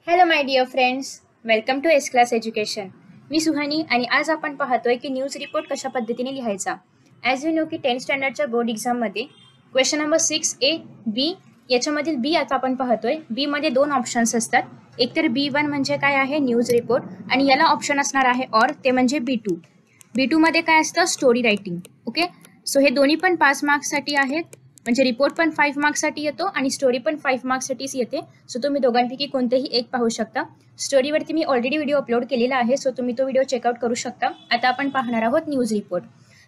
Hello my dear friends, welcome to S class education. मी सुहानी आणि आज आपण पाहतोय की न्यूज रिपोर्ट कशा पद्धतीने लिहायचा. ॲज यू नो की 10th स्टँडर्डच्या बोर्ड एक्झाममध्ये क्वेश्चन नंबर 6A बी याच्यामधील बी आता आपण पाहतोय. बी मध्ये दोन ऑप्शन्स असतात. एक तर B1 म्हणजे काय आहे न्यूज रिपोर्ट आणि याला ऑप्शन असणार आहे और ते म्हणजे B2. B2 मध्ये काय असतं स्टोरी रायटिंग. ओके, सो हे दोन्ही पण 5 मार्क्ससाठी आहेत. म्हणजे रिपोर्ट पण 5 मार्क्ससाठी येतो आणि स्टोरी पण 5 मार्क्ससाठीच येते. सो तुम्ही दोघांपैकी कोणतेही एक पाहू शकता. स्टोरीवरती मी ऑलरेडी व्हिडिओ अपलोड केलेला आहे, सो तुम्ही तो व्हिडिओ चेकआउट करू शकता. आता आपण पाहणार आहोत न्यूज रिपोर्ट.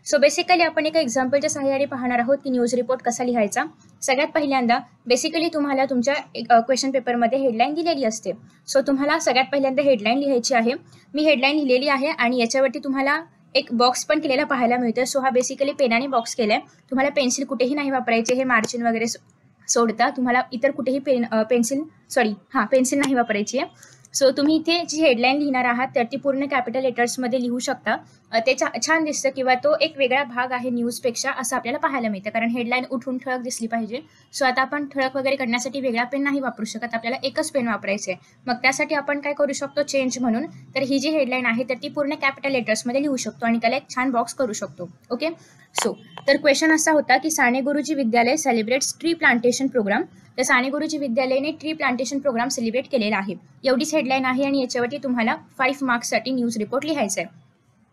सो बेसिकली आपण एका एक्झाम्पलच्या सहाय्याने पाहणार आहोत की न्यूज रिपोर्ट कसा लिहायचा. सगळ्यात पहिल्यांदा बेसिकली तुम्हाला तुमच्या क्वेश्चन पेपरमध्ये हेडलाईन दिलेली असते. सो तुम्हाला सगळ्यात पहिल्यांदा हेडलाईन लिहायची आहे. मी हेडलाईन लिहिलेली आहे आणि याच्यावरती तुम्हाला एक बॉक्स पण केलेला पाहायला मिळतोय. सो हा बेसिकली पेनाने बॉक्स केलाय. तुम्हाला पेन्सिल कुठेही नाही वापरायचे. हे मार्जिन वगैरे सोडता तुम्हाला इतर कुठेही पेन्सिल नाही वापरायची आहे. सो तुम्ही इथे जी हेडलाईन लिहिणार आहात तर ती पूर्ण कॅपिटल लेटर्समध्ये लिहू शकता. ते छान दिसतं किंवा तो एक वेगळा भाग आहे न्यूजपेक्षा असं आपल्याला पाहायला मिळतं, कारण हेडलाईन उठून ठळक दिसली पाहिजे. सो आता आपण ठळक वगैरे करण्यासाठी वेगळा पेन नाही वापरू शकत, आपल्याला एकच पेन वापरायचं आहे. मग त्यासाठी आपण काय करू शकतो चेंज म्हणून, तर ही जी हेडलाईन आहे तर ती पूर्ण कॅपिटल लेटर्समध्ये लिहू शकतो आणि त्याला एक छान बॉक्स करू शकतो. ओके, सो तर क्वेश्चन असा होता की साने गुरुजी विद्यालय सेलिब्रेट्स ट्री प्लांटेशन प्रोग्राम. तर Sane Guruji विद्यालयाने tree plantation programme celebrate केलेला आहे. एवढीच हेडलाईन आहे आणि याच्यावरती तुम्हाला 5 मार्क्ससाठी न्यूज रिपोर्ट लिहायचा आहे.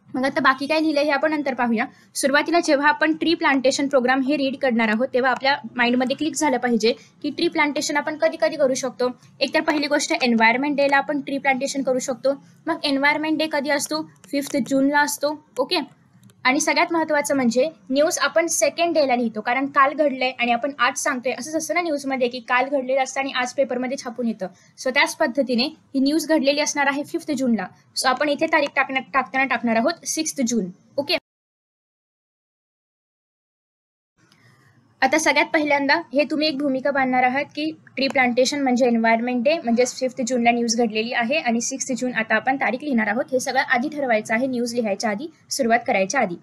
मग आता बाकी काय लिहिलंय हे आपण नंतर पाहूया. सुरुवातीला जेव्हा आपण ट्री प्लांटेशन प्रोग्राम हे रीड करणार आहोत तेव्हा आपल्या माइंडमध्ये क्लिक झालं पाहिजे की ट्री प्लांटेशन आपण कधी कधी करू शकतो. एक तर पहिली गोष्ट एन्व्हायरमेंट डेला आपण ट्री प्लांटेशन करू शकतो. मग एन्व्हायरमेंट डे कधी असतो? 5 जूनला असतो. ओके, आणि सगळ्यात महत्त्वाचं म्हणजे न्यूज आपण सेकंड डेला लिहितो, कारण काल घडलंय आणि आपण आज सांगतोय. असंच असतं ना न्यूजमध्ये की काल घडलेलं असतं आणि आज पेपरमध्ये छापून येतं. सो त्याच पद्धतीने ही न्यूज घडलेली असणार आहे 5 जूनला. सो आपण इथे तारीख टाकताना टाकणार आहोत 6 जून. ओके, आता सगळ्यात पहिल्यांदा हे तुम्ही एक भूमिका बांधणार आहात की ट्री प्लांटेशन म्हणजे एन्व्हायरमेंट डे म्हणजे 5 जूनला न्यूज घडलेली आहे आणि 6 जून आता आपण तारीख लिहिणार आहोत. हे सगळं आधी ठरवायचं आहे न्यूज लिहायच्या आधी, सुरुवात करायच्या आधी.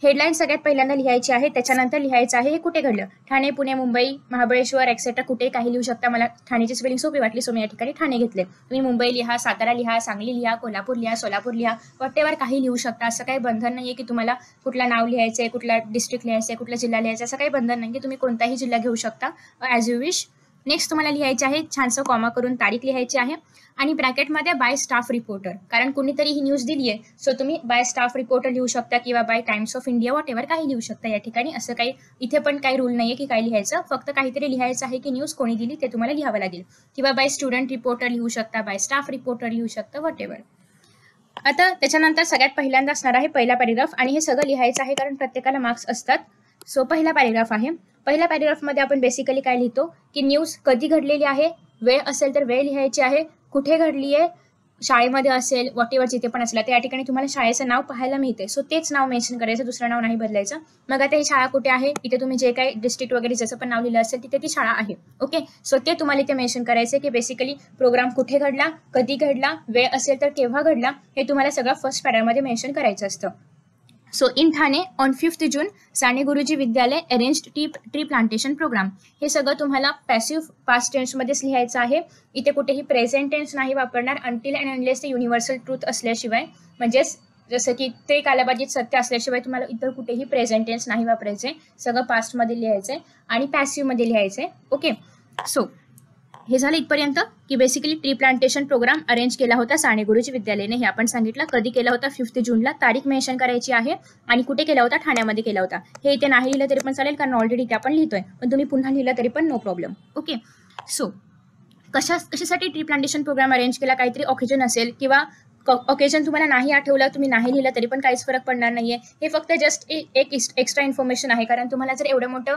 हेडलाईन सगळ्यात पहिल्यांदा लिहायची आहे. त्याच्यानंतर लिहायचं आहे हे कुठे घडलं. ठाणे, पुणे, मुंबई, महाबळेश्वर एक्सेट्रा कुठे काही लिहू शकता. मला ठाणेची स्पेलिंग सोपी वाटली सो मी या ठिकाणी ठाणे घेतले. तुम्ही मुंबई लिहा, सातारा लिहा, सांगली लिहा, कोल्हापूर लिहा, सोलापूर लिहा, वॉटेवर काही लिहू शकता. असं काही बंधन नाहीये की तुम्हाला कुठलं नाव लिहायचंय, कुठला डिस्ट्रिक्ट लिहायचंय, कुठला जिल्हा लिहायचा, असं काही बंधन नाहीये. तुम्ही कोणताही जिल्हा घेऊ शकता ॲज यू विश. नेक्स्ट तुम्हाला लिहायचे आहे छानसं कॉमा करून तारीख लिहायची आहे आणि ब्रॅकेटमध्ये बाय स्टाफ रिपोर्टर, कारण कुणीतरी ही न्यूज दिली आहे. सो तुम्ही बाय स्टाफ रिपोर्टर लिहू शकता किंवा by Times of India whatever काही लिहू शकता या ठिकाणी. असं काही इथे पण काही रूल नाहीये की काय लिहायचं, फक्त काहीतरी लिहायचं आहे की न्यूज कोणी दिली ते तुम्हाला लिहावं लागेल. किंवा बाय स्टुडंट रिपोर्टर लिहू शकता, बाय स्टाफ रिपोर्टर लिहू शकता, वॉटेवर. आता त्याच्यानंतर सगळ्यात पहिल्यांदा असणार आहे पहिला पॅरेग्राफ आणि हे सगळं लिहायचं आहे कारण प्रत्येकाला मार्क्स असतात. सो पहिला पॅरेग्राफ आहे. पहिल्या पॅरेग्राफमध्ये आपण बेसिकली काय लिहितो की न्यूज कधी घडलेली आहे, वेळ असेल तर वेळ लिहायची आहे, कुठे घडली आहे, शाळेमध्ये असेल वॉटेवर जिथे पण असेल. तर या ठिकाणी तुम्हाला शाळेचं नाव पाहायला मिळते, सो तेच नाव मेन्शन करायचं, दुसरं नाव नाही बदलायचं. मग आता ही शाळा कुठे आहे, इथे तुम्ही जे काही डिस्ट्रिक्ट वगैरे जसं पण नाव लिहिलं असेल तिथे ती शाळा आहे. ओके, सो ते तुम्हाला इथे मेन्शन करायचं की बेसिकली प्रोग्राम कुठे घडला, कधी घडला, वेळ असेल तर केव्हा घडला, हे तुम्हाला सगळं फर्स्ट पॅरामध्ये मेन्शन करायचं असतं. सो इन ठाणे ऑन 5 जून साने गुरुजी विद्यालय अरेंज्ड ट्री प्लांटेशन प्रोग्राम. हे सगळं तुम्हाला पॅसिव्ह पास्ट टेन्समध्येच लिहायचं आहे. इथे कुठेही प्रेझेंट टेन्स नाही वापरणार अंटिल अँड अनलेस ते युनिव्हर्सल ट्रूथ असल्याशिवाय, म्हणजेच जसं की ते कालाबाधित सत्य असल्याशिवाय तुम्हाला इतर कुठेही प्रेझेंट टेन्स नाही वापरायचे. सगळं पास्टमध्ये लिहायचंय आणि पॅसिव्हमध्ये लिहायचंय. ओके, सो हे झालं इथपर्यंत की basically tree plantation programme arrange केला होता साने गुरुजी विद्यालयाने. हे आपण सांगितलं कधी केला होता 5 जूनला. तारीख मेन्शन करायची आहे आणि कुठे केला होता, ठाण्यामध्ये केला होता. हे इथे नाही लिहिलं तरी पण चालेल कारण ऑलरेडी इथे आपण लिहितोय, पण तुम्ही पुन्हा लिहिलं तरी पण नो प्रॉब्लेम. ओके, सो कशासाठी ट्री प्लांटेशन प्रोग्राम अरेंज केला, काहीतरी ऑकेजन असेल किंवा ऑकेजन तुम्हाला नाही आठवलं, तुम्ही नाही लिहिलं तरी पण काहीच फरक पडणार नाहीये. हे फक्त जस्ट एक एक्स्ट्रा इन्फॉर्मेशन आहे, कारण तुम्हाला जर एवढं मोठं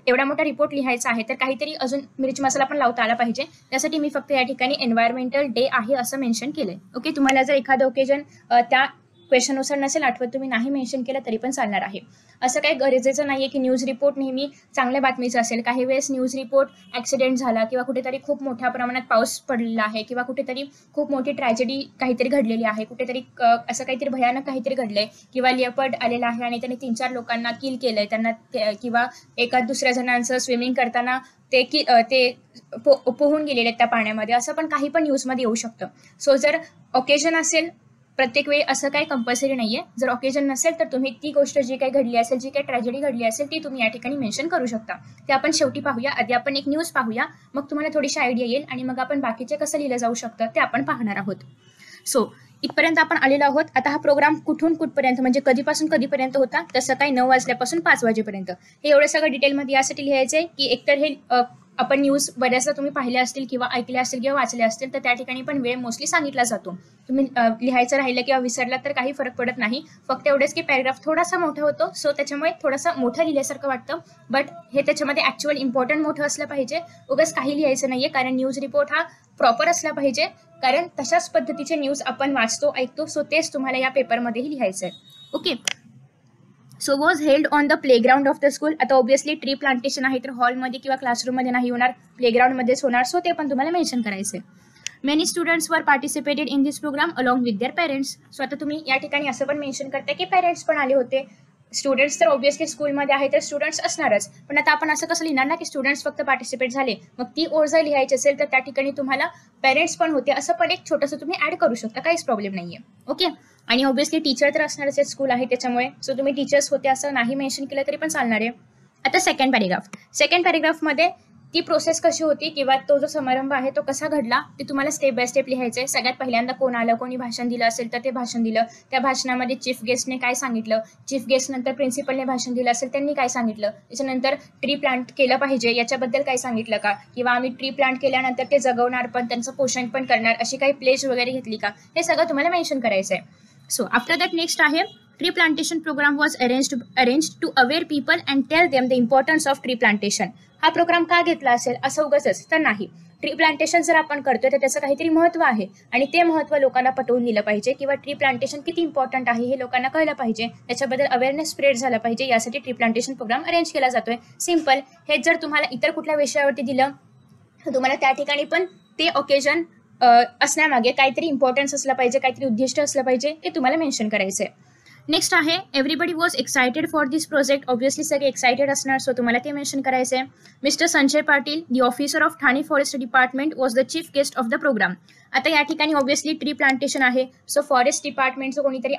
एवढा मोठा रिपोर्ट लिहायचा आहे तर काहीतरी अजून मिरची मसाला पण लावता आला पाहिजे. त्यासाठी मी फक्त या ठिकाणी एन्व्हायरमेंटल डे आहे असं मेन्शन केलंय. ओके, तुम्हाला जर एखादं ओकेजन त्या क्वेश्चननुसार नसेल आठवत, तुम्ही नाही मेन्शन केलं तरी पण चालणार आहे. असं काही गरजेचं नाहीये की न्यूज रिपोर्ट नेहमी चांगल्या बातमीचं असेल. काही वेळेस न्यूज रिपोर्ट ॲक्सिडेंट झाला किंवा कुठेतरी खूप मोठ्या प्रमाणात पाऊस पडलेला आहे किंवा कुठेतरी खूप मोठी ट्रॅजेडी काहीतरी घडलेली आहे, कुठेतरी असं काहीतरी भयानक काहीतरी घडलंय किंवा लिओपार्ड आलेला आहे आणि त्याने 3-4 लोकांना किल केलंय, त्यांना किंवा एका दुसऱ्या जणांचं स्विमिंग करताना ते पोहून गेलेले आहेत त्या पाण्यामध्ये, असं पण काही पण न्यूजमध्ये येऊ शकतं. सो जर ओकेजन असेल, प्रत्येक वेळी असं काही कंपल्सरी नाहीये. जर ओकेजन नसेल तर तुम्ही ती गोष्ट जी काही घडली असेल, जी काही ट्रॅजेडी घडली असेल, ती तुम्ही या ठिकाणी मेन्शन करू शकता. ते आपण शेवटी पाहूया. आधी आपण एक न्यूज पाहूया, मग तुम्हाला थोडीशी आयडिया येईल आणि मग आपण बाकीचे कसं लिहिलं जाऊ शकतं ते आपण पाहणार आहोत. सो इथपर्यंत आपण आलेलो आहोत. आता हा प्रोग्राम कुठून कुठपर्यंत म्हणजे कधीपासून कधीपर्यंत होता, तर सकाळी 9 वाजल्यापासून 5 वाजेपर्यंत. हे एवढं सगळं डिटेलमध्ये यासाठी लिहायचंय की एकतर हे आपण न्यूज बऱ्याचदा तुम्ही पाहिल्या असतील किंवा ऐकल्या असतील किंवा वाचल्या असतील, तर त्या ठिकाणी पण वेळ मोस्टली सांगितला जातो. तुम्ही लिहायचं राहिलं किंवा विसरला तर काही फरक पडत नाही. फक्त एवढेच की पॅराग्राफ थोडासा मोठा होतो, सो त्याच्यामुळे थोडंसं मोठं लिहिल्यासारखं वाटतं. बट हे त्याच्यामध्ये ॲक्च्युअल इम्पॉर्टंट मोठं असलं पाहिजे. उगाच काही लिहायचं नाहीये, कारण न्यूज रिपोर्ट हा प्रॉपर असला पाहिजे, कारण तशाच पद्धतीचे न्यूज आपण वाचतो, ऐकतो. सो तेच तुम्हाला या पेपरमध्येही लिहायचं आहे. Okay. So was held on the playground of the school. आता ऑब्विसली ट्री प्लांटेशन आहे तर हॉलमध्ये किंवा क्लासरूममध्ये नाही होणार, प्लेग्राउंडमध्येच होणार. सो ते पण तुम्हाला मेन्शन करायचं आहे. Many students were participated in this programme along with their parents. So आता तुम्ही या ठिकाणी असं पण मेन्शन करताय की पेरेंट्स पण आले होते. स्टुडंट्स तर ऑब्विसली स्कूलमध्ये आहे तर स्टुडंट्स असणारच, पण आता आपण असं कसं लिहिणार ना की स्टुडंट्स फक्त पार्टिसिपेट झाले. मग ती ओळ जर लिहायची असेल तर त्या ठिकाणी तुम्हाला पेरेंट्स पण होते असं पण एक छोटंसं तुम्ही ऍड करू शकता, काहीच प्रॉब्लेम नाहीये. ओके. आणि ऑब्विसली टीचर तर असणारच आहे, स्कूल आहे त्याच्यामुळे. सो तुम्ही टीचर्स होते असं नाही मेन्शन केलं तरी पण चालणार आहे. आता सेकंड पॅरेग्राफमध्ये ती प्रोसेस कशी होती किंवा तो जो समारंभ आहे तो कसा घडला ते तुम्हाला स्टेप बाय स्टेप लिहायचंय. सगळ्यात पहिल्यांदा कोण आलं, कोणी भाषण दिलं असेल तर ते भाषण दिलं, त्या भाषणामध्ये चीफ गेस्टने काय सांगितलं, चीफ गेस्ट नंतर प्रिन्सिपलने भाषण दिलं असेल त्यांनी काय सांगितलं, त्याच्यानंतर ट्री प्लांट केलं पाहिजे याच्याबद्दल काय सांगितलं का, किंवा आम्ही ट्री प्लांट केल्यानंतर ते जगवणार पण त्यांचं पोषण पण करणार, अशी काही प्लेज वगैरे घेतली का, हे सगळं तुम्हाला मेन्शन करायचं आहे. सो आफ्टर दॅट नेक्स्ट आहे tree plantation programme was arranged to aware people and tell them the importance of tree plantation. हा प्रोग्राम का घेतला असेल असं उगाचच तर नाही. ट्री प्लांटेशन जर आपण करतोय तर त्याचं काहीतरी महत्त्व आहे आणि ते महत्त्व लोकांना पटवून दिलं पाहिजे किंवा ट्री प्लांटेशन किती इम्पॉर्टंट आहे हे लोकांना कळलं पाहिजे, त्याच्याबद्दल अवेअरनेस स्प्रेड झाला पाहिजे, यासाठी ट्री प्लांटेशन प्रोग्राम अरेंज केला जातोय. सिम्पल. हे जर तुम्हाला इतर कुठल्या विषयावरती दिलं तर तुम्हाला त्या ठिकाणी पण ते ओकेजन असण्यामागे काहीतरी इम्पॉर्टन्स असलं पाहिजे, काहीतरी उद्दिष्ट असलं पाहिजे, ते तुम्हाला मेन्शन करायचं आहे. नेक्स्ट आहे everybody was excited for this project. Obviously सगळे एक्सायटेड असणार, सो तुम्हाला ते मेन्शन करायचं आहे. Mr Sanjay Patil, the officer of Thane forest department, was the chief guest of the programme. आता या ठिकाणी ऑब्विसली ट्री प्लांटेशन आहे, सो फॉरेस्ट डिपार्टमेंटचं कोणीतरी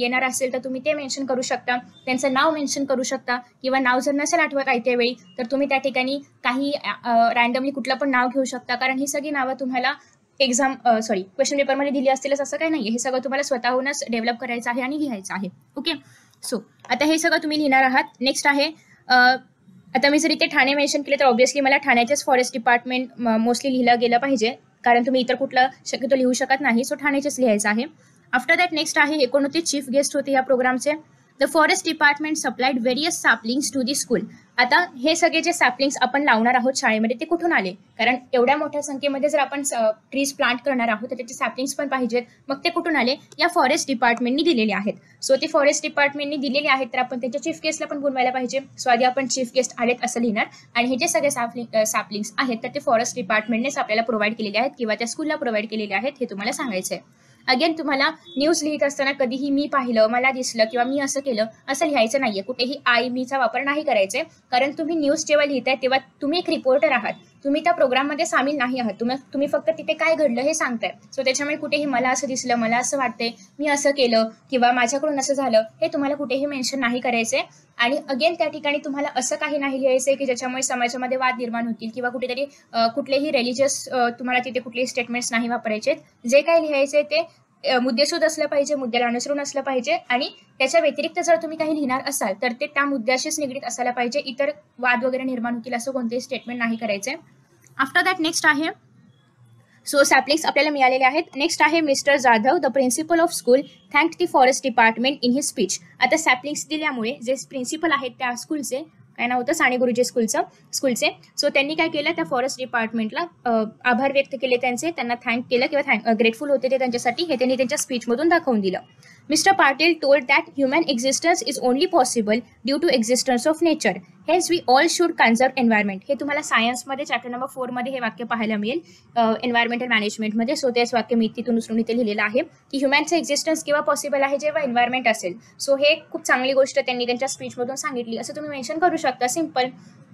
येणार असेल तर तुम्ही ते मेन्शन करू शकता, त्यांचं नाव मेन्शन करू शकता, किंवा नाव जर नसेल आठवत आहे त्यावेळी तर तुम्ही त्या ठिकाणी काही रँडमली कुठलं पण नाव घेऊ शकता, कारण ही सगळी नावं तुम्हाला क्वेश्चन पेपरमध्ये दिली असतीलच असं काही नाहीये. हे सगळं तुम्हाला स्वतःहूनच डेव्हलप करायचं आहे आणि लिहायचं आहे. ओके. सो आता हे सगळं तुम्ही लिहिणार आहात. नेक्स्ट आहे आता मी जर इथे ठाणे मेन्शन केले तर ऑब्विसली मला ठाण्याचेच फॉरेस्ट डिपार्टमेंट मोस्टली लिहिलं गेलं पाहिजे, कारण तुम्ही इतर कुठलं शक्यतो लिहू शकत नाही, सो ठाण्याचेच लिहायचं आहे. आफ्टर दॅट नेक्स्ट आहे 29 चीफ गेस्ट होते या प्रोग्रामचे. The forest department supplied various saplings to the school. आता हे सगळे जे सॅपलिंग्स आपण लावणार आहोत शाळेमध्ये ते कुठून आले, कारण एवढ्या मोठ्या संख्येमध्ये जर आपण ट्रीज प्लांट करणार आहोत तर त्याचे सॅपलिंग्स पण पाहिजेत, मग ते कुठून आले, या फॉरेस्ट डिपार्टमेंटनी दिलेले आहेत. सो ते फॉरेस्ट डिपार्टमेंटनी दिलेले आहेत तर आपण त्यांच्या चीफ गेस्टला पण बोलवायला पाहिजे. सो आधी आपण चीफ गेस्ट आलेत असं लिहिणार आणि हे जे सगळे सॅपलिंग्स आहेत तर ते फॉरेस्ट डिपार्टमेंटनेच आपल्याला प्रोव्हाइड केलेले आहेत किंवा त्या स्कूलला प्रोव्हाइड केलेले आहेत, हे तुम्हाला सांगायचं आहे. अगेन तुम्हाला न्यूज लिहित असताना कधीही मी पाहिलं, मला दिसलं किंवा मी असं केलं असं लिहायचं नाहीये. कुठेही आय मीचा वापर नाही करायचे, कारण तुम्ही न्यूज जेव्हा लिहिताय तेव्हा तुम्ही एक रिपोर्टर आहात, तुम्ही त्या प्रोग्राममध्ये सामील नाही आहात. तुम्ही फक्त तिथे काय घडलं हे सांगताय. सो त्याच्यामुळे कुठेही मला असं दिसलं, मला असं वाटतंय, मी असं केलं किंवा माझ्याकडून असं झालं, हे तुम्हाला कुठेही मेन्शन नाही करायचंय. आणि अगेन त्या ठिकाणी तुम्हाला असं काही नाही लिहायचंय की ज्याच्यामुळे समाजामध्ये वाद निर्माण होतील किंवा कुठेतरी कुठलेही रिलिजियस तुम्हाला तिथे कुठलेही स्टेटमेंट्स नाही वापरायचे. जे काही लिहायचंय ते मुद्देसूद असलं पाहिजे, मुद्द्याला अनुसरून असलं पाहिजे आणि त्याच्या व्यतिरिक्त जर तुम्ही काही लिहिणार असाल तर ते त्या मुद्द्याशीच निगडीत असायला पाहिजे. इतर वाद वगैरे निर्माण होतील असं कोणतेही स्टेटमेंट नाही करायचे. आफ्टर दॅट नेक्स्ट आहे सो सॅपलिंग्स आपल्याला मिळालेले आहेत. नेक्स्ट आहे mister Jadhav, the principal of school, thanked the forest department in his speech. आता सॅपलिंग्स दिल्यामुळे जे प्रिन्सिपल आहेत त्या स्कूलचे, काय नाव होतं, साने गुरुजी स्कूलचे, सो त्यांनी काय केलं, त्या फॉरेस्ट डिपार्टमेंटला आभार व्यक्त केले त्यांचे, त्यांना थँक केलं किंवा ग्रेटफुल होते ते त्यांच्यासाठी, हे त्यांनी त्यांच्या स्पीचमधून दाखवून दिलं. Mr. Patil told that human existence is only possible due to existence of nature. Hence we all should conserve environment. हे तुम्हाला सायन्समध्ये चॅप्टर नंबर 4 मध्ये हे वाक्य पाहायला मिळेल एन्व्हायरमेंटल मॅनेजमेंटमध्ये. सो तेच वाक्य मी तिथून उचलून इथे लिहिलेलं आहे की ह्युमनचं एक्झिस्टन्स केव्हा पॉसिबल आहे, जेव्हा एन्व्हायरमेंट असेल. सो हे खूप चांगली गोष्ट त्यांनी त्यांच्या स्पीचमधून सांगितली असं तुम्ही मेन्शन करू शकता. सिम्पल.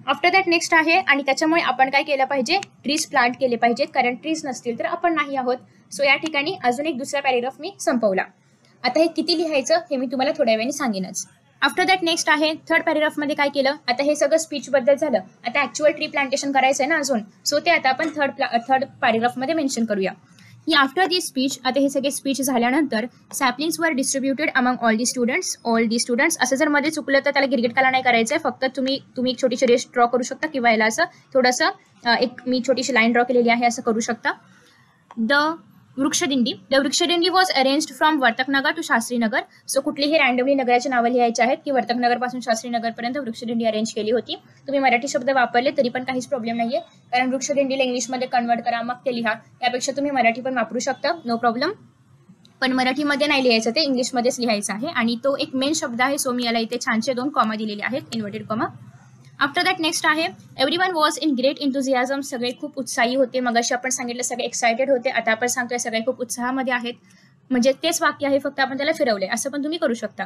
आफ्टर दॅट नेक्स्ट आहे आणि त्याच्यामुळे आपण काय केलं पाहिजे, ट्रीज प्लांट केले पाहिजेत, कारण ट्रीज नसतील तर आपण नाही आहोत. सो या ठिकाणी अजून एक दुसरा पॅरेग्राफ मी संपवला. आता हे किती लिहायचं हे मी तुम्हाला थोड्या वेळाने सांगेनच. आफ्टर दॅट नेक्स्ट आहे थर्ड पॅरेग्राफमध्ये काय केलं. आता हे सगळं स्पीचबद्दल झालं. आता ॲक्च्युअल ट्री प्लांटेशन करायचं आहे ना अजून. सो ते आता आपण थर्ड पॅरेग्राफमध्ये मेन्शन करूया. ही आफ्टर दिस स्पीच, आता हे सगळे स्पीच झाल्यानंतर सॅपलिंग्स वर distributed among all the students. असं जर मध्ये चुकलं तर त्याला गिरगिटकाला नाही करायचं आहे, फक्त तुम्ही एक छोटीशी रेस ड्रॉ करू शकता किंवा याला असं थोडंसं एक मी छोटीशी लाईन ड्रॉ केलेली आहे असं करू शकता. The Vrukshadindi was arranged from Vartaknagar to Shastrinagar. So कुठलीही रँडमली नगराची नावं लिहायची आहेत की वर्तकनगर पासून शास्त्रीनगरपर्यंत वृक्षदिंडी अरेंज केली होती. तुम्ही मराठी शब्द वापरले तरी पण काहीच प्रॉब्लेम नाहीये, कारण वृक्षदिंडीला इंग्लिशमध्ये कन्वर्ट करा मग ते लिहा. यापेक्षा तुम्ही मराठी पण वापरू शकता, नो प्रॉब्लेम. पण मराठीमध्ये नाही लिहायचं, ते इंग्लिशमध्येच लिहायचं आहे. आणि तो एक मेन शब्द आहे. सो मी याला इथे छानसे 2 कॉमा दिलेले आहेत, inverted comma. After that next आहे एव्हरीवन वॉज इन ग्रेट इंथुझियाझम. सगळे खूप उत्साही होते. मगाशी आपण सांगितलं सगळे एक्सायटेड होते, आता आपण सांगतोय सगळे खूप उत्साहामध्ये आहेत. म्हणजे तेच वाक्य आहे, फक्त आपण त्याला फिरवले, असं पण तुम्ही करू शकता.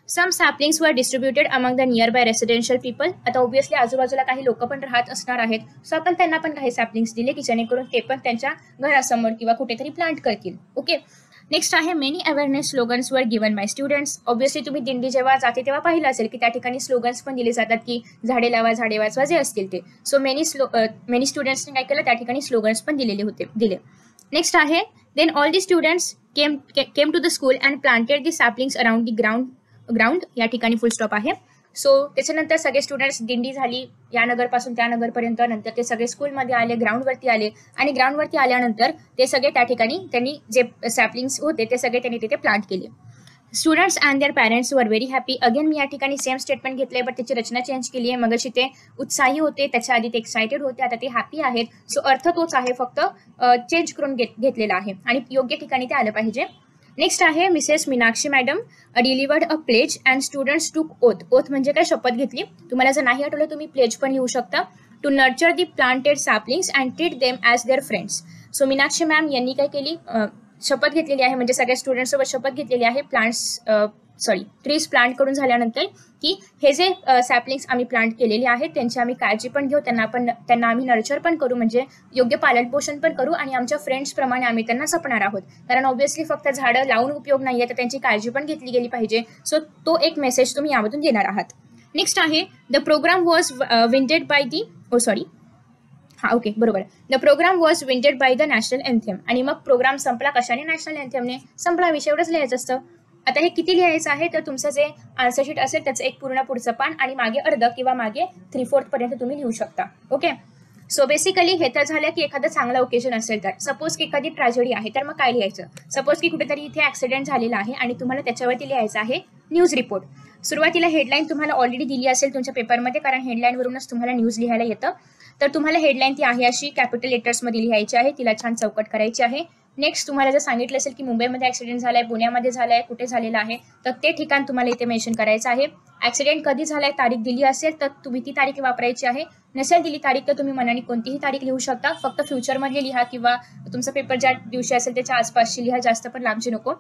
सम सॅपलिंग्स वर distributed among the near by residential people. आता ऑब्व्हियसली आजूबाजूला काही लोक पण राहत असणार आहेत. सो आपण त्यांना पण काही सॅपलिंग्स दिले की जेणेकरून ते पण त्यांच्या घरासमोर किंवा कुठेतरी प्लांट करतील. ओके. नेक्स्ट आहे many awareness slogans were given by students. Obviously तुम्ही दिंडी जेव्हा जाते तेव्हा पाहिलं असेल की त्या ठिकाणी स्लोगन्स पण दिले जातात की झाडे लावा झाडे वाचवा जे असतील ते. सो मेनी स्टुडंट्सने काय केलं, त्या ठिकाणी स्लोगन्स पण दिले. नेक्स्ट आहे then all the students came to the school and planted the saplings around the ground. या ठिकाणी फुल स्टॉप आहे. सो त्याच्यानंतर सगळे स्टुडंट्स दिंडी झाली या नगरपासून त्या नगरपर्यंत. नंतर ते सगळे स्कूलमध्ये आले, ग्राउंडवरती आले आणि ग्राउंडवरती आल्यानंतर ते सगळे त्या ठिकाणी त्यांनी जे सॅपलिंग्स होते ते सगळे त्यांनी तिथे प्लांट केले. Students and their parents were very happy. Again मी या ठिकाणी सेम स्टेटमेंट घेतलंय, बट त्याची रचना चेंज केली आहे. मगाशी ते उत्साही होते, त्याच्या आधी ते एक्सायटेड होते, आता ते हॅपी आहेत. सो अर्थ तोच आहे, फक्त चेंज करून घेतलेला आहे आणि योग्य ठिकाणी ते आलं पाहिजे. नेक्स्ट आहे Mrs Meenakshi madam delivered a pledge and students took oath. Oath म्हणजे काय, शपथ घेतली. तुम्हाला जर नाही आठवलं तुम्ही प्लेज पण लिहू शकता. To nurture the planted saplings and treat them as their friends. So Meenakshi ma'am यांनी काय केली, शपथ घेतलेली आहे, म्हणजे सगळ्या स्टुडंट्ससोबत शपथ घेतलेली आहे ट्रीज प्लांट करून झाल्यानंतर की हे जे सॅपलिंग्स आम्ही प्लांट केलेले आहेत त्यांची आम्ही काळजी पण घेऊ, त्यांना आम्ही नर्चर पण करू, म्हणजे योग्य पालन पोषण पण करू आणि आमच्या फ्रेंड्सप्रमाणे आम्ही त्यांना जपणार आहोत. कारण ऑब्व्हियसली फक्त झाडं लावून उपयोग नाही आहे, तर त्यांची काळजी पण घेतली गेली पाहिजे. सो तो एक मेसेज तुम्ही यामधून देणार आहात. नेक्स्ट आहे the programme was winded by the okay बरोबर. The programme was winded by the national anthem. आणि मग प्रोग्राम संपला कशाने, नॅशनल एंथेमने. संपला विषय, एवढंच लिहायचं असतं. आता हे किती लिहायचं आहे, तर तुमचं जे आन्सर शीट असेल त्याचं एक पूर्ण पुढचं पान आणि मागे अर्ध किंवा मागे 3/4 पर्यंत तुम्ही लिहू शकता. ओके. सो बेसिकली हे तर झालं की एखादं चांगलं ओकेजन असेल तर. सपोज की एखादी ट्रॅजेडी आहे तर मग काय लिहायचं. सपोज की कुठेतरी इथे ऍक्सिडेंट झालेला आहे आणि तुम्हाला त्याच्यावरती लिहायचं आहे न्यूज रिपोर्ट. सुरुवातीला हेडलाईन तुम्हाला ऑलरेडी दिली असेल तुमच्या पेपरमध्ये, कारण हेडलाईनवरूनच तुम्हाला न्यूज लिहायला येतं. तर तुम्हाला हेडलाईन ती आहे अशी कॅपिटल लेटर्समध्ये लिहायची आहे, तिला छान चौकट करायची आहे. नेक्स्ट तुम्हाला जर सांगितलं असेल की मुंबईमध्ये ऍक्सिडेंट झालाय, पुण्यामध्ये झालाय, कुठे झालेला आहे, तर ते ठिकाण तुम्हाला इथे मेन्शन करायचं आहे. ऍक्सिडेंट कधी झालाय तारीख दिली असेल तर तुम्ही ती तारीख वापरायची आहे. नसेल दिली तारीख तर तुम्ही मनाने कोणतीही तारीख लिहू शकता, फक्त फ्युचरमध्ये लिहा किंवा तुमचा पेपर ज्या दिवशी असेल त्याच्या आसपासची लिहा, जास्त पण लांबची नको.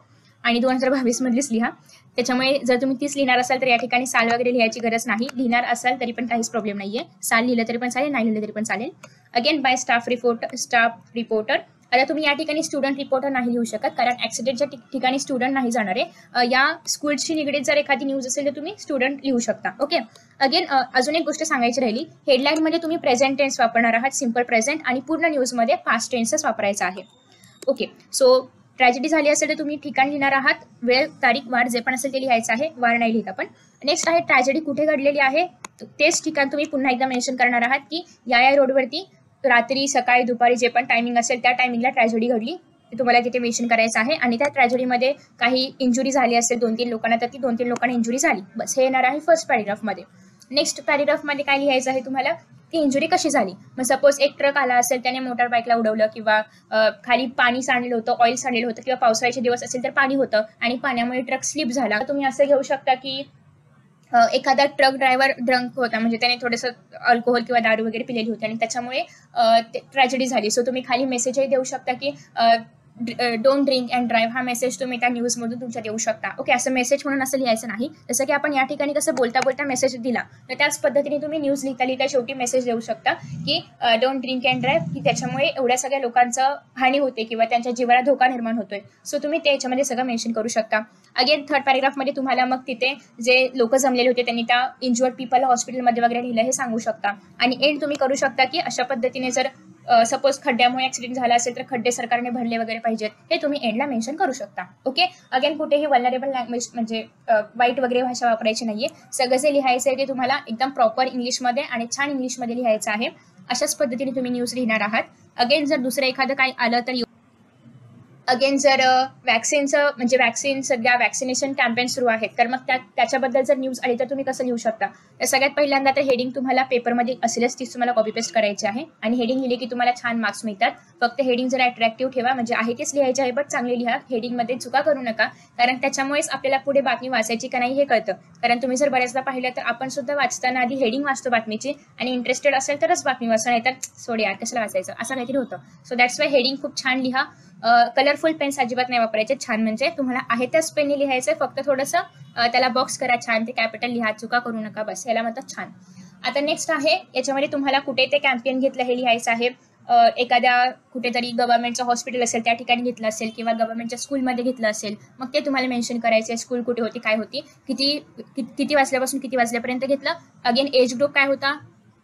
आणि 2022 मधलीच लिहा. त्याच्यामुळे जर तुम्ही 30 लिहिणार असाल तर या ठिकाणी साल वगैरे लिहायची गरज नाही. लिहिणार असाल तरी पण काहीच प्रॉब्लेम नाहीये. साल लिहिलं तरी पण चालेल, नाही लिहिलं तरी पण चालेल. Again bye staff reporter. आता तुम्ही या ठिकाणी स्टुडंट रिपोर्टर नाही लिहू शकत, कारण ऍक्सिडेंटच्या ठिकाणी स्टुडंट नाही जाणार आहे. या स्कूलशी निगडीत जर एखादी न्यूज असेल तर तुम्ही स्टुडंट लिहू शकता. ओके. अगेन अजून एक गोष्ट सांगायची राहिली, हेडलाईनमध्ये तुम्ही प्रेझेंट टेन्स वापरणार आहात, सिम्पल प्रेझेंट, आणि पूर्ण न्यूजमध्ये पास्ट टेन्सच वापरायचा आहे. ओके. सो ट्रॅजेडी झाली असेल तर तुम्ही ठिकाण लिहिणार आहात, वेळ, तारीख, वार जे पण असेल ते लिहायचं आहे. वार नाही लिहित आपण. नेक्स्ट आहे ट्रॅजेडी कुठे घडलेली आहे, तेच ठिकाण तुम्ही पुन्हा एकदा मेन्शन करणार आहात की या रोडवरती रात्री, सकाळी, दुपारी जे पण टायमिंग असेल त्या टायमिंगला ट्रॅजेडी घडली, ते तुम्हाला तिथे मेन्शन करायचं आहे. आणि त्या ट्रॅजेडीमध्ये काही इंजुरी झाली असेल 2-3 लोकांना, तर ती 2-3 लोकांना इंजुरी झाली. बस हे येणार आहे फर्स्ट पॅरेग्राफमध्ये. नेक्स्ट पॅरेग्राफमध्ये काय लिहायचं आहे तुम्हाला, ती इंजुरी कशी झाली. मग सपोज एक ट्रक आला असेल, त्याने मोटार बाईकला उडवलं किंवा खाली पाणी सांडलेलं होतं, ऑइल सांडलेलं होतं किंवा पावसाळ्याचे दिवस असेल तर पाणी होतं आणि पाण्यामुळे ट्रक स्लिप झाला. तुम्ही असं घेऊ शकता की एखादा ट्रक ड्रायव्हर ड्रंक होता, म्हणजे त्याने थोडंसं अल्कोहोल किंवा दारू वगैरे पिलेली होती आणि त्याच्यामुळे ट्रॅजेडी झाली. सो तुम्ही खाली मेसेजही देऊ शकता की डोंट ड्रिंक अँड ड्राईव्ह, हा मेसेज तुम्ही त्या न्यूजमधून तुमच्या देऊ शकता. ओके, असं मेसेज म्हणून असं लिहायचं नाही. जसं की आपण या ठिकाणी कसं बोलता बोलता मेसेज दिला, तर त्याच पद्धतीने तुम्ही न्यूज लिहिता लिहिता शेवटी मेसेज देऊ शकता की डोंट ड्रिंक अँड ड्राईव्ह, की त्याच्यामुळे एवढ्या सगळ्या लोकांचं हानी होते किंवा त्यांच्या जीवाला धोका निर्माण होतोय. सो तुम्ही ते याच्यामध्ये सगळं मेन्शन करू शकता. अगेन थर्ड पॅरेग्राफमध्ये तुम्हाला मग तिथे जे लोक जमलेले होते त्यांनी त्या इंजुअर्ड पीपलला हॉस्पिटलमध्ये वगैरे लिहिलं हे सांगू शकता. आणि एंड तुम्ही करू शकता की अशा पद्धतीने जर सपोज खड्ड्यामुळे ऍक्सिडेंट झाला असेल तर खड्डे सरकारने भरले वगैरे पाहिजेत, हे तुम्ही एंडला मेन्शन करू शकता. ओके, अगेन कुठेही वल्नरेबल लँग्वेज म्हणजे वाईट वगैरे भाषा वापरायची नाहीये. सगळं जे लिहायचं आहे ते तुम्हाला एकदम प्रॉपर इंग्लिशमध्ये आणि छान इंग्लिशमध्ये लिहायचं आहे. अशाच पद्धतीने तुम्ही न्यूज लिहिणार आहात. अगेन जर दुसरं एखादं काही आलं तर अगेन जर वॅक्सिनचं म्हणजे सध्या वॅक्सिनेशन कॅम्पेन सुरू आहेत, तर मग त्याच्याबद्दल जर न्यूज आली तर तुम्ही कसं लिहू शकता. तर सगळ्यात पहिल्यांदा तर हेडिंग तुम्हाला पेपरमध्ये असेलच, तीच तुम्हाला कॉपी पेस्ट करायची आहे आणि हेडिंग लिहिली की तुम्हाला छान मार्क्स मिळतात. फक्त हेडिंग जर अट्रॅक्टिव्ह ठेवा, म्हणजे आहे तेच लिहायचे आहे बट चांगले लिहा. हेडिंगमध्ये चुका करू नका, कारण त्याच्यामुळेच आपल्याला पुढे बातमी वाचायची का नाही हे कळतं. कारण तुम्ही जर बऱ्याचदा पाहिलं तर आपण सुद्धा वाचताना आधी हेडिंग वाचतो बातमीची आणि इंटरेस्टेड असेल तरच बातमी वाचणं, नाही तर सोड यार कशाला वाचायचं असं काहीतरी होतं. सो दॅट्स वाय हेडिंग खूप छान लिहा. कलरफुल पेन्स अजिबात नाही वापरायचे. छान म्हणजे तुम्हाला आहे त्याच पेनने लिहायचं, फक्त थोडंसं त्याला बॉक्स करा छान, ते कॅपिटल लिहा, चुका करू नका, बस याला म्हणतात छान. आता नेक्स्ट आहे, याच्यामध्ये तुम्हाला कुठे ते कॅम्पेन घेतलं हे लिहायचं आहे. एखाद्या कुठेतरी गव्हर्नमेंटचं हॉस्पिटल असेल त्या ठिकाणी घेतलं असेल किंवा गव्हर्नमेंटच्या स्कूलमध्ये घेतलं असेल, मग ते तुम्हाला मेन्शन करायचे. स्कूल कुठे होती, काय होती, किती वाजल्यापासून किती वाजल्यापर्यंत घेतलं. अगेन एज ग्रुप काय होता,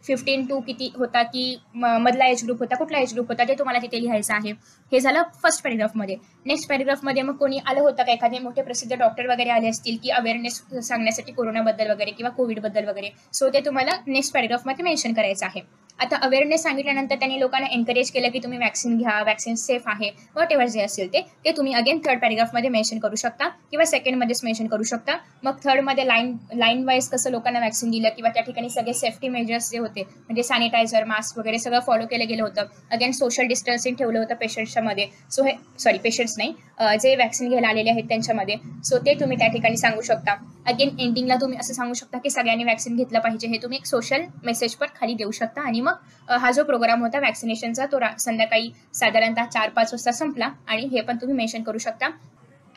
15 to किती होता की मधला एज ग्रुप होता, कुठला एज ग्रुप होता ते तुम्हाला तिथे लिहायचं आहे. हे झालं फर्स्ट पॅरेग्राफमध्ये. नेक्स्ट पॅरेग्राफमध्ये मग कोणी आलं होतं का, एखादे मोठे प्रसिद्ध डॉक्टर वगैरे आले असतील की अवेअरनेस सांगण्यासाठी कोरोनाबद्दल वगैरे किंवा कोविडबद्दल वगैरे, सो ते तुम्हाला नेक्स्ट पॅरेग्राफमध्ये मेन्शन करायचं आहे. आता अवेअरनेस सांगितल्यानंतर त्यांनी लोकांना एनकरेज केलं की तुम्ही वॅक्सिन घ्या, वॅक्सिन सेफ आहे, वॉट एव्हर जे असेल ते तुम्ही अगेन थर्ड पॅरेग्राफमध्ये मेन्शन करू शकता किंवा सेकंडमध्येच मेन्शन करू शकता. मग थर्डमध्ये लाईन वाईज कसं लोकांना वॅक्सिन दिलं किंवा त्या ठिकाणी सगळे सेफ्टी मेजर्स जे होते, म्हणजे सॅनिटायझर, मास्क वगैरे सगळं फॉलो केलं गेलं होतं. अगेन सोशल डिस्टन्सिंग ठेवलं होतं पेशंट्सच्या मध्ये. सो हे पेशंट्स नाही, जे वॅक्सिन घ्यायला आलेले आहेत त्यांच्यामध्ये, सो ते तुम्ही त्या ठिकाणी सांगू शकता. अगेन एंडिंगला तुम्ही असं सांगू शकता की सगळ्यांनी वॅक्सिन घेतलं पाहिजे, हे तुम्ही एक सोशल मेसेज पण खाली देऊ शकता. आणि मग हा जो प्रोग्राम होता वॅक्सिनेशनचा तो संध्याकाळी साधारणतः 4-5 वाजता संपला आणि हे पण तुम्ही मेन्शन करू शकता.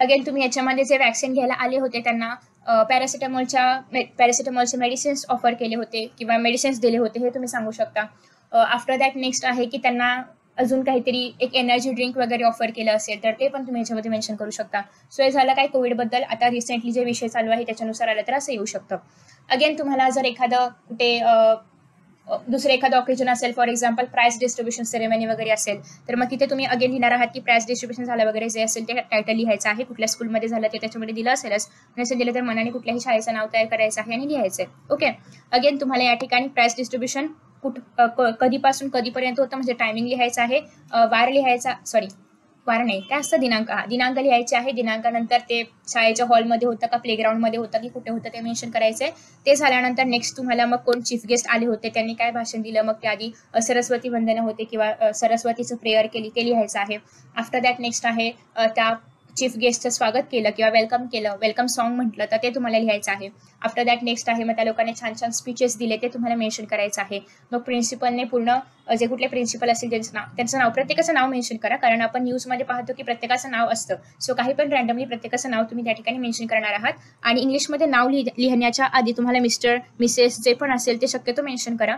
अगेन तुम्ही याच्यामध्ये जे वॅक्सिन घ्यायला आले होते त्यांना पॅरासिटामॉलचे मेडिसिन्स ऑफर केले होते किंवा मेडिसिन्स दिले होते, हे तुम्ही सांगू शकता. आफ्टर दॅट नेक्स्ट आहे की त्यांना अजून काहीतरी एक एनर्जी ड्रिंक वगैरे ऑफर केलं असेल तर ते पण तुम्ही याच्यामध्ये मेन्शन करू शकता. सो हे झालं काय कोविडबद्दल. आता रिसेंटली जे विषय चालू आहे त्याच्यानुसार आलं तर असं येऊ शकतं. अगेन तुम्हाला जर एखादं कुठे दुसरं एखादं ऑकेजन असेल, for example prize distribution ceremony वगैरे असेल, तर मग तिथे तुम्ही अगेन लिहिणार आहात की प्राइज डिस्ट्रीब्युशन झालं वगैरे जे असेल ते टायटल लिहायचं आहे. कुठल्या स्कूलमध्ये झालं ते त्याच्यामध्ये दिलं असेलच, नसेल दिलं तर मनाने कुठल्याही शाळेचं नाव तयार करायचं आहे आणि लिहायचं आहे. ओके, अगेन तुम्हाला या ठिकाणी प्राइज डिस्ट्रीब्युशन कधीपासून कधीपर्यंत होतं म्हणजे टायमिंग लिहायचं आहे. वार नाही, काय असतं, दिनांक लिहायचे आहे. दिनांकानंतर ते शाळेच्या हॉलमध्ये होतं का प्लेग्राऊंडमध्ये होतं की कुठे होतं ते मेन्शन करायचंय. ते झाल्यानंतर नेक्स्ट तुम्हाला मग कोण चीफ गेस्ट आले होते, त्यांनी काय भाषण दिलं, मग त्या आधी सरस्वती वंदना होते किंवा सरस्वतीचं प्रेयर केली ते लिहायचं आहे. आफ्टर दॅट नेक्स्ट आहे त्या चीफ गेस्टचं स्वागत केलं किंवा वेलकम सॉन्ग म्हटलं तर ते तुम्हाला लिहायचं आहे. आफ्टर दॅट नेक्स्ट आहे मग त्या लोकांनी छान छान स्पीचेस दिले ते तुम्हाला मेन्शन करायचं आहे. मग प्रिन्सिपलने पूर्ण जे कुठले प्रिन्सिपल असतील त्यांचं नाव, प्रत्येकाचं नाव मेन्शन करा, कारण आपण न्यूजमध्ये पाहतो की प्रत्येकाचं नाव असतं. सो काही पण रँडमली प्रत्येकाचं नाव तुम्ही त्या ठिकाणी मेन्शन करणार आहात. आणि इंग्लिशमध्ये नाव लिहिण्याच्या आधी तुम्हाला मिस्टर, मिसेस जे पण असेल ते शक्यतो मेन्शन करा.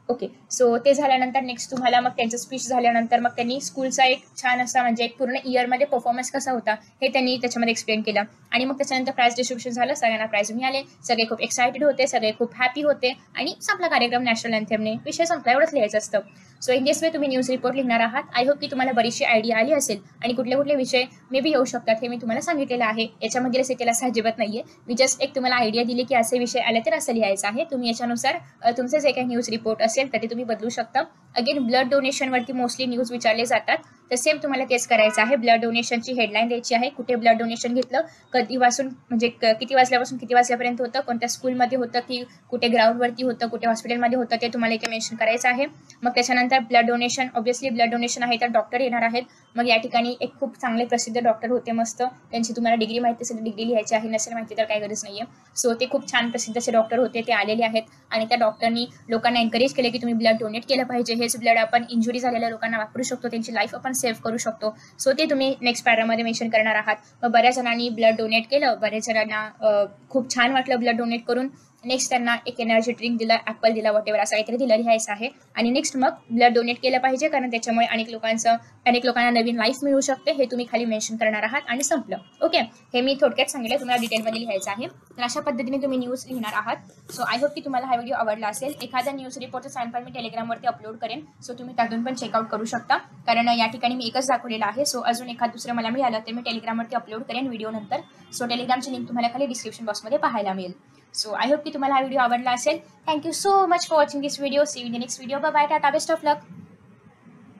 ओके, सो ते झाल्यानंतर नेक्स्ट तुम्हाला मग त्यांचं स्पीच झाल्यानंतर मग त्यांनी स्कूलचा एक छान असा म्हणजे एक पूर्ण इयरमध्ये परफॉर्मन्स कसा होता हे त्यांनी त्याच्यामध्ये एक्सप्लेन केलं. आणि मग त्याच्यानंतर प्राइज डिस्ट्रीब्युशन झालं, सगळ्यांना प्राइज मिळाले, सगळे खूप एक्सायटेड होते, सगळे खूप हॅपी होते आणि संपला कार्यक्रम नॅशनल अँथेमने, विषय संपला, एवढंच लिहायचं असतं. सो इन दिस वे तुम्ही न्यूज रिपोर्ट लिहिणार आहात. आय होप की तुम्हाला बरीचशी आयडिया आली असेल आणि कुठले कुठले विषय मे बी येऊ शकतात हे मी तुम्हाला सांगितलेलं आहे. याच्यामध्ये रसिकेला अजिबात नाहीये, मी जस्ट एक तुम्हाला आयडिया दिली की असे विषय आले तर असं लिहायचं आहे. तुम्ही याच्यानुसार तुमचे जे काही न्यूज रिपोर्ट असेल तर ते तुम्ही बदलू शकता. अगेन ब्लड डोनेशनवरती मोस्टली न्यूज विचारले जातात. तर सेम तुम्हाला तेच करायचं आहे. ब्लड डोनेशनची हेडलाईन द्यायची आहे, कुठे ब्लड डोनेशन घेतलं, कधीपासून म्हणजे किती वाजल्यापासून किती वाजल्यापर्यंत होतं, कोणत्या स्कूलमध्ये होतं की कुठे ग्राउंडवरती होतं, कुठे हॉस्पिटलमध्ये होतं, ते तुम्हाला इथे मेन्शन करायचं आहे. मग त्याच्यानंतर blood donation, obviously blood donation आहे तर डॉक्टर येणार आहेत. मग या ठिकाणी एक खूप चांगले प्रसिद्ध डॉक्टर होते मस्त, त्यांची तुम्हाला डिग्री माहिती असेल डिग्री लिहायची आहे, नसेल माहिती तर काही गरज नाहीये. सो ते खूप छान प्रसिद्ध असे डॉक्टर होते, ते आलेले आहेत आणि त्या डॉक्टरनी लोकांना एनकरेज केले की तुम्ही ब्लड डोनेट केलं पाहिजे. हेच ब्लड आपण इंजुरी झालेल्या लोकांना वापरू शकतो, त्यांची लाईफ आपण सेव्ह करू शकतो. सो ते तुम्ही नेक्स्ट पॅरामध्ये मेन्शन करणार आहात. मग बऱ्याच जणांनी ब्लड डोनेट केलं, बऱ्याच जणांना खूप छान वाटलं ब्लड डोनेट करून. नेक्स्ट त्यांना एक एनर्जी ड्रिंक दिला, ॲपल दिला, वॉटेवर असं काहीतरी दिलं लिहायचं आहे. आणि नेक्स्ट मग ब्लड डोनेट केलं पाहिजे कारण त्याच्यामुळे अनेक लोकांना नवीन लाईफ मिळू शकते, हे तुम्ही खाली मेन्शन करणार आहात आणि संपलं. ओके, हे मी थोडक्यात सांगितलं, तुम्हाला डिटेलमध्ये लिहायचं आहे. तर अशा पद्धतीने तुम्ही न्यूज लिहिणार आहात. सो आय होप की तुम्हाला हा व्हिडिओ आवडला असेल. एखादा न्यूज रिपोर्टचा सॅम्पल मी टेलिग्रामवरती अपलोड करेन, सो तुम्ही त्यातून पण चेकआउट करू शकता. कारण या ठिकाणी मी एकच दाखवलेला आहे. सो अजून एखाद दुसरं मला मिळालं तर मी टेलिग्रामवरती अपलोड करेन व्हिडिओ नंतर. सो टेलिग्रामची लिंक तुम्हाला खाली डिस्क्रिप्शन बॉक्समध्ये पाहायला मिळेल. सो आय होप की तुम्हाला हा व्हिडिओ आवडला असेल. Thank you so much for watching this video. See you in the next video. Bye bye, tata, best of luck.